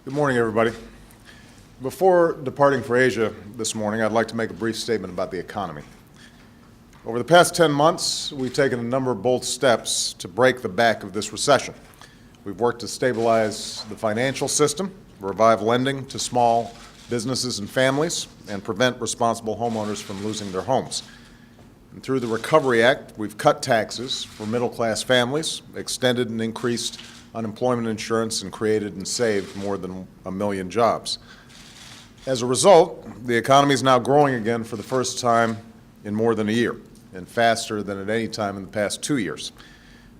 Good morning, everybody. Before departing for Asia this morning, I'd like to make a brief statement about the economy. Over the past 10 months, we've taken a number of bold steps to break the back of this recession. We've worked to stabilize the financial system, revive lending to small businesses and families, and prevent responsible homeowners from losing their homes. And through the Recovery Act, we've cut taxes for middle-class families, extended and increased unemployment insurance, and created and saved more than 1 million jobs. As a result, the economy is now growing again for the first time in more than a year, and faster than at any time in the past 2 years.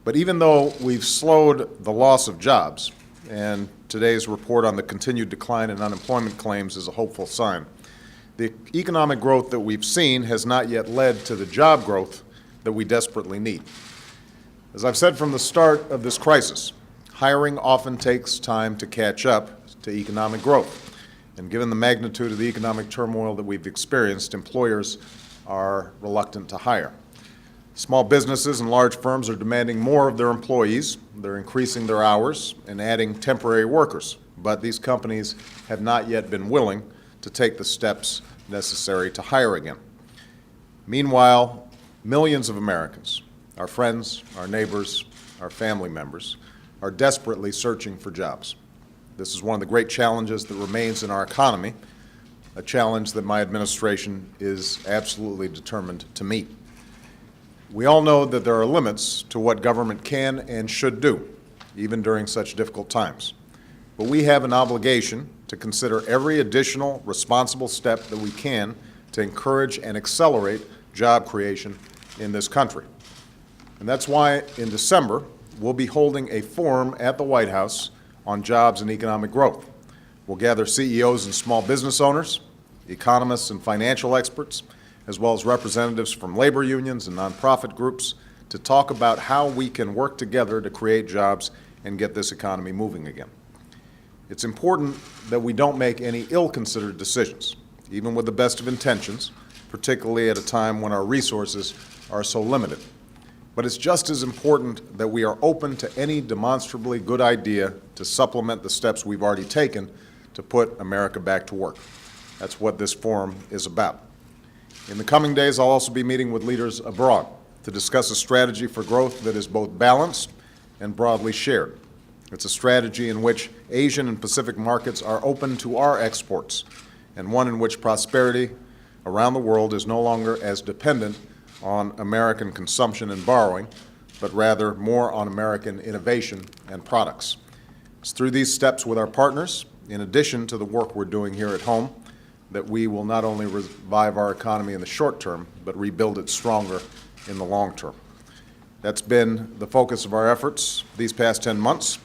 But even though we've slowed the loss of jobs, and today's report on the continued decline in unemployment claims is a hopeful sign, the economic growth that we've seen has not yet led to the job growth that we desperately need. As I've said from the start of this crisis, hiring often takes time to catch up to economic growth. And given the magnitude of the economic turmoil that we've experienced, employers are reluctant to hire. Small businesses and large firms are demanding more of their employees. They're increasing their hours and adding temporary workers. But these companies have not yet been willing to take the steps necessary to hire again. Meanwhile, millions of Americans, our friends, our neighbors, our family members, are desperately searching for jobs. This is one of the great challenges that remains in our economy, a challenge that my administration is absolutely determined to meet. We all know that there are limits to what government can and should do, even during such difficult times. But we have an obligation to consider every additional responsible step that we can to encourage and accelerate job creation in this country. And that's why in December, we'll be holding a forum at the White House on jobs and economic growth. We'll gather CEOs and small business owners, economists and financial experts, as well as representatives from labor unions and nonprofit groups to talk about how we can work together to create jobs and get this economy moving again. It's important that we don't make any ill-considered decisions, even with the best of intentions, particularly at a time when our resources are so limited. But it's just as important that we are open to any demonstrably good idea to supplement the steps we've already taken to put America back to work. That's what this forum is about. In the coming days, I'll also be meeting with leaders abroad to discuss a strategy for growth that is both balanced and broadly shared. It's a strategy in which Asian and Pacific markets are open to our exports, and one in which prosperity around the world is no longer as dependent on American consumption and borrowing, but rather more on American innovation and products. It's through these steps with our partners, in addition to the work we're doing here at home, that we will not only revive our economy in the short term, but rebuild it stronger in the long term. That's been the focus of our efforts these past 10 months.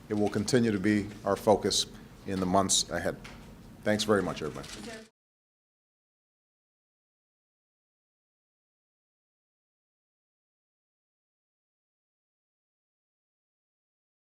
It will continue to be our focus in the months ahead. Thanks very much, everybody.